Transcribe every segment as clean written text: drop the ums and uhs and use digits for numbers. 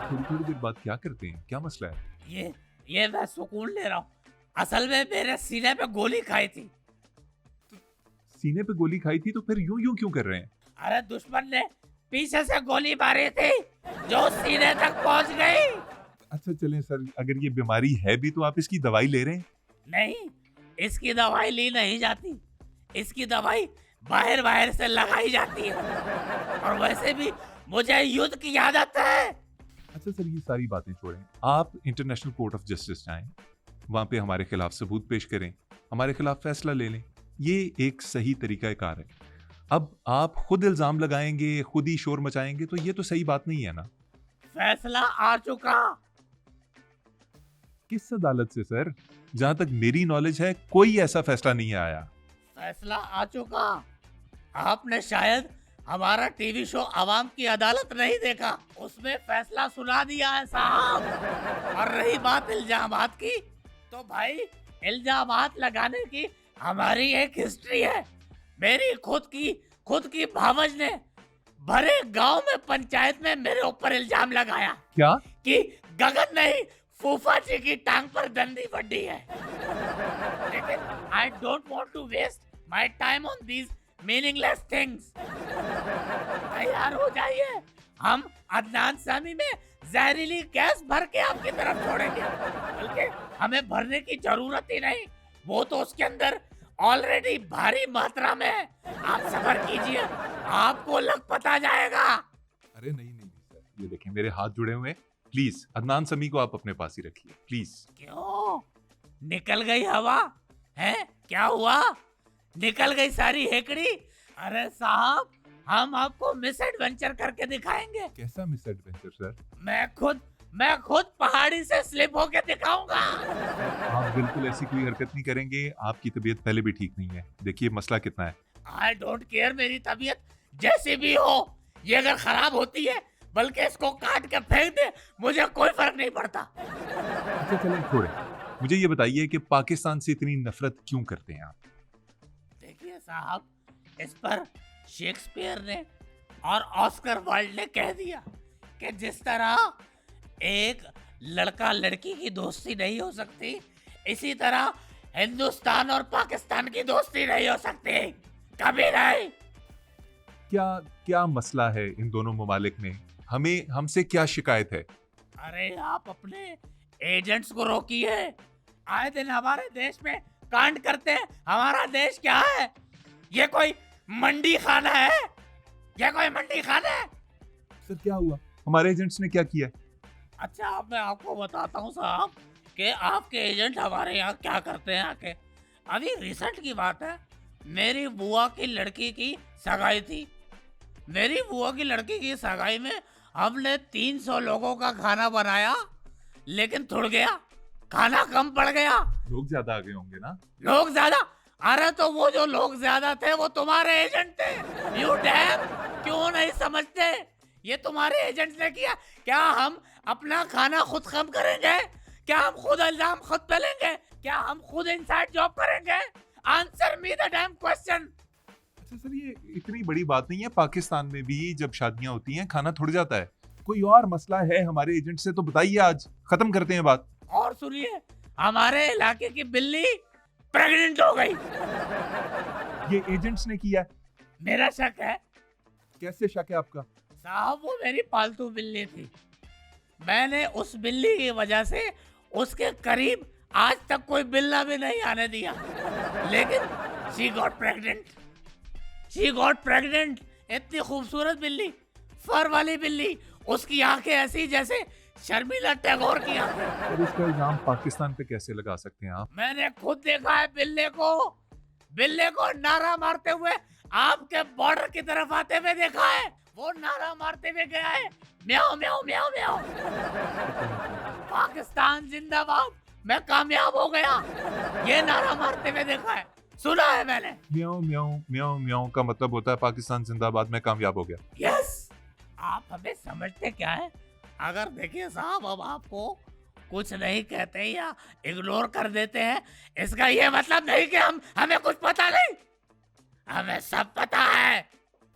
थोड़ी थोड़ी देर बाद क्या करते हैं, क्या मसला है? ये मैं सुकून ले रहा हूँ। असल में मेरे सीने पे गोली खाई थी। सीने पे गोली खाई थी तो फिर यूं यूं क्यों कर रहे हैं? अरे दुश्मन ने पीछे से गोली मारी थी जो सीने तक पहुंच गई। अच्छा चलें सर, अगर ये बीमारी है भी तो आप इसकी दवाई ले रहे हैं? नहीं, इसकी दवाई ली नहीं जाती। इसकी दवाई बाहर बाहर से लगाई जाती है। और वैसे भी मुझे युद्ध की आदत है। अच्छा सर, ये सारी बातें छोड़ें, आप इंटरनेशनल कोर्ट ऑफ जस्टिस जाएं, वहां पे हमारे खिलाफ सबूत पेश करें, हमारे खिलाफ फैसला ले लें। ये एक सही तरीका कार है। अब आप खुद इल्जाम लगाएंगे, खुद ही शोर मचाएंगे, तो ये तो सही बात नहीं है ना। फैसला आ चुका। किस अदालत से सर? जहां तक मेरी नॉलेज है कोई ऐसा फैसला नहीं आया। फैसला आ चुका। आपने शायद हमारा टीवी शो आवाम की अदालत नहीं देखा। उसमें फैसला सुना दिया है साहब। और रही बात इल्जामात की, तो भाई इल्जामात लगाने की हमारी एक हिस्ट्री है। मेरी खुद की भावज ने भरे गांव में पंचायत में मेरे ऊपर इल्जाम लगाया क्या? कि गगन नहीं, फूफा जी की टांग पर डंडी बड्डी है। लेकिन I don't want to waste my time on these meaningless things. तैयार हो जाइए, हम अदनान सामी में जहरीली गैस भर के आपकी तरफ छोड़ेंगे। बल्कि हमें भरने की जरूरत ही नहीं, वो तो उसके अंदर ऑलरेडी भारी मात्रा में है। आप सब्र कीजिए, आपको लग पता जाएगा। अरे नहीं नहीं नहीं सर, ये देखें मेरे हाथ जुड़े हुए हैं। प्लीज अदनान समी को आप अपने पास ही रखिए प्लीज। क्यों निकल गई हवा है? क्या हुआ? निकल गई सारी हेकड़ी? अरे साहब, हम आपको मिस एडवेंचर करके दिखाएंगे। कैसा मिस एडवेंचर सर? मैं खुद पहाड़ी से स्लिप होके दिखाऊंगा। आप बिल्कुल ऐसी कोई हरकत नहीं करेंगे, आपकी तबीयत पहले भी ठीक नहीं है। देखिए मसला कितना है। आई डोंट केयर, मेरी तबीयत जैसी भी हो, ये अगर खराब होती है बल्कि इसको काट के फेंक दे, मुझे कोई फर्क नहीं पड़ता। अच्छा चलें छोड़ें, मुझे ये बताइए कि पाकिस्तान से इतनी नफरत क्यों करते हैं आप? देखिए साहब, इस पर शेक्सपियर ने और ऑस्कर वाइल्ड ने कह दिया कि जिस तरह एक लड़का लड़की की दोस्ती नहीं हो सकती, इसी तरह हिंदुस्तान और पाकिस्तान की दोस्ती नहीं हो सकती, कभी नहीं। क्या क्या मसला है इन दोनों ममालिक में? हमें हमसे क्या शिकायत है? अरे आप अपने एजेंट्स को रोकिए। आए दिन हमारे देश में कांड करते हैं। हमारा देश क्या है? ये कोई मंडी खाना है? ये कोई मंडी खाना है? सर क्या हुआ? हमारे एजेंट्स ने क्या किया? अच्छा, अब मैं आपको बताता हूँ साहब कि आपके एजेंट हमारे यहाँ क्या करते हैं आके। अभी रिसेंट की बात है, मेरी बुआ की लड़की की सगाई थी। मेरी बुआ की लड़की की सगाई में हमने 300 लोगों का खाना बनाया, लेकिन थुड़ गया, खाना कम पड़ गया। लोग ज्यादा आ गए होंगे ना? लोग ज्यादा? अरे तो वो जो लोग ज्यादा थे वो तुम्हारे एजेंट थे। यू डैम, क्यों नहीं समझते? ये तुम्हारे एजेंट्स ने किया। क्या हम अपना खाना खुद कम करेंगे? क्या हम खुद इल्जाम खुद पे लेंगे? क्या हम खुद इनसाइड जॉब करेंगे? Answer me the dam question. अच्छा सर, ये इतनी बड़ी बात नहीं है। पाकिस्तान में भी जब शादियां होती हैं खाना थोड़ा जाता है। कोई और मसला है हमारे एजेंट से तो बताइए, आज खत्म करते हैं बात। और सुनिए, हमारे इलाके की बिल्ली प्रेग्नेंट हो गई। ये एजेंट्स ने किया है? मेरा शक है कैसे शक है आपका? साहब, वो मेरी पालतू बिल्ली थी। मैंने उस बिल्ली की वजह से उसके करीब आज तक कोई बिल्ला भी नहीं आने दिया, लेकिन she got pregnant. She got pregnant. इतनी खूबसूरत बिल्ली, फर वाली बिल्ली, उसकी आंखें ऐसी जैसे शर्मिला टैगोर की आंखें। और इसका इल्जाम पाकिस्तान पे कैसे लगा सकते हैं आप? मैंने खुद देखा है बिल्ले को नारा मारते हुए आपके बॉर्डर की तरफ आते हुए देखा है। वो नारा मारते हुए गया है, म्याओ म्याओ म्याओ म्याओ, पाकिस्तान जिंदाबाद, मैं कामयाब हो गया, ये नारा मारते हुए देखा है, सुना है मैंने। म्याऊं म्याऊं म्याऊं म्याऊं का मतलब होता है पाकिस्तान जिंदाबाद, मैं कामयाब हो गया। यस। आप हमें समझते क्या है? अगर देखिए साहब, अब आपको कुछ नहीं कहते या इग्नोर कर देते हैं, इसका ये मतलब नहीं कि हमें कुछ पता नहीं। हमें सब पता है।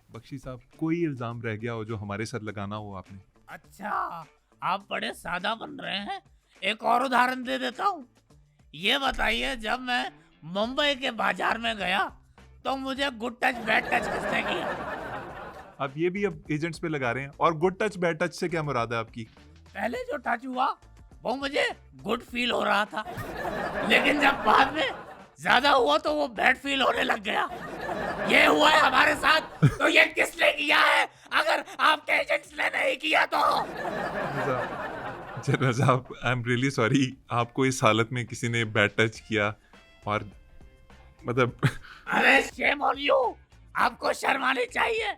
बख्शी साहब, कोई इल्जाम रह गया हो जो हमारे सर लगाना हो आपने? अच्छा, आप बड़े सादा बन रहे हैं। एक और उदाहरण दे देता हूँ। ये बताइए, जब मैं मुंबई के बाजार में गया तो मुझे गुड टच बैड टच किसने किया? आप ये भी अब एजेंट्स पे लगा रहे हैं। और गुड टच बैड टच से क्या मुराद है आपकी? पहले जो टच हुआ वो मुझे गुड फील हो रहा था, लेकिन जब बाद में ज्यादा हुआ तो वो बैड फील होने लग गया। ये हुआ है हमारे साथ, तो ये किसने किया है? अगर आपके एजेंट्स ने नहीं किया तो? जनरल साहब, आई एम रियली सॉरी, आपको इस हालत में किसी ने बैड टच किया। और मतलब अरे शेम ऑन यू, आपको शर्म आनी चाहिए।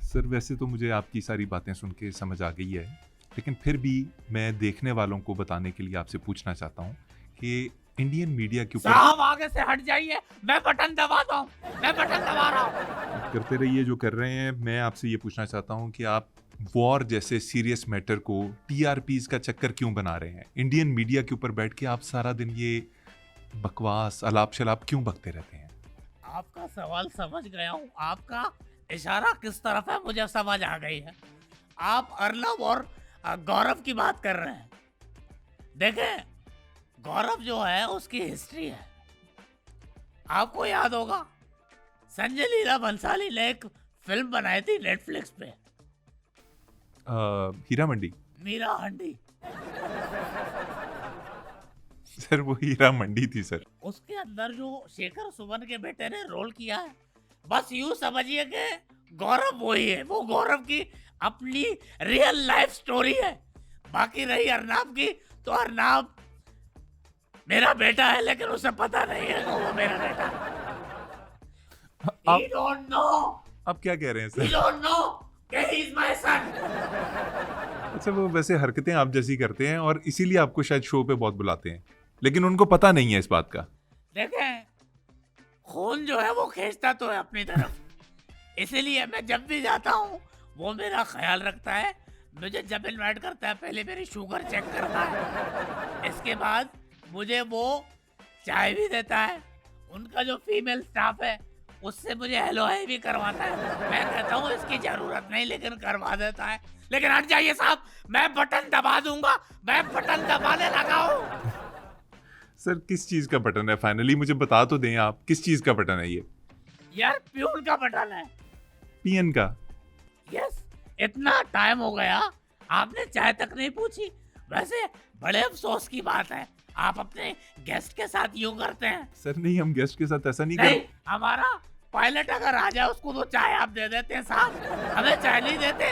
सर, वैसे तो मुझे आपकी सारी बातें सुन के समझ आ गई है, लेकिन फिर भी मैं देखने वालों को बताने के लिए आपसे पूछना चाहता हूँ कि इंडियन मीडिया के ऊपर साहब आगे से हट जाइए, मैं बटन दबाता हूँ, मैं बटन दबा रहा हूँ। करते रहिए जो कर रहे हैं। मैं आपसे ये पूछना चाहता हूँ कि आप वॉर जैसे सीरियस मैटर को टीआरपीज का चक्कर क्यों बना रहे हैं? इंडियन मीडिया के ऊपर बैठ के आप सारा दिन ये बकवास अलाप शलाप क्यों बकते रहते हैं? आपका सवाल समझ गया हूँ, आपका इशारा किस तरफ है मुझे समझ आ गई है। आप अर्नब और गौरव की बात कर रहे हैं। देखें, गौरव जो है उसकी हिस्ट्री है, आपको याद होगा संजय लीला भंसाली ने एक फिल्म बनाई थी नेटफ्लिक्स पे, हीरा मंडी। मीरा हंडी। सर वो हीरा मंडी थी सर। उसके अंदर जो शेखर सुमन के बेटे ने रोल किया है, बस यूं समझिए कि गौरव वही है। वो गौरव की अपनी रियल लाइफ स्टोरी है। बाकी रही अर्नाब की, तो अर्नाब मेरा बेटा है, लेकिन उसे पता नहीं है कि वो मेरा बेटा है। He don't know. आप क्या कह रहे हैं He सर? don't know कि he is my son. अच्छा, वो वैसे हरकतें आप जैसी करते हैं और इसीलिए आपको शायद शो पे बहुत बुलाते हैं, लेकिन उनको पता नहीं है इस बात का। देखें, खून जो है वो खींचता तो है अपनी तरफ, इसीलिए मैं जब भी जाता हूँ वो मेरा ख्याल रखता है। मुझे जब इन्वाइट करता है पहले मेरी शुगर चेक करता है, इसके बाद मुझे वो चाय भी देता है। उनका जो फीमेल स्टाफ है उससे मुझे हेलो हाय भी करवाता है। मैं कहता हूँ इसकी जरूरत नहीं, लेकिन करवा देता है। लेकिन हट जाइए साहब, मैं बटन दबा दूंगा, मैं बटन दबाने लगा हूँ। सर, किस चीज का बटन है? फाइनली मुझे बता तो दें, आप किस चीज का बटन है ये? यार प्यून का बटन है। पीएन का? यस, इतना टाइम हो गया आपने चाय तक नहीं पूछी। वैसे बड़े अफसोस की बात है, आप अपने गेस्ट के साथ यूं करते हैं। सर नहीं, हम गेस्ट के साथ ऐसा नहीं नहीं, कर। हमारा पायलट अगर आ जाए उसको तो चाय आप दे देते हैं साहब, हमें चाय नहीं देते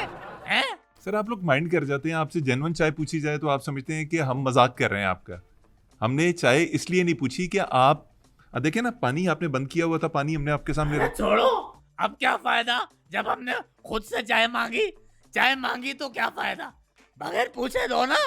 हैं। सर आप लोग माइंड कर जाते हैं, आपसे जेन्युइन चाय पूछी जाए तो आप समझते हैं कि हम मजाक कर रहे हैं आपका। हमने चाय इसलिए नहीं पूछी कि आप देखे ना, पानी आपने बंद किया हुआ था, पानी हमने आपके सामने अरे रख। छोड़ो, अब क्या फायदा जब हमने खुद से चाय मांगी। चाय मांगी तो क्या फायदा, बगैर पूछे दो ना।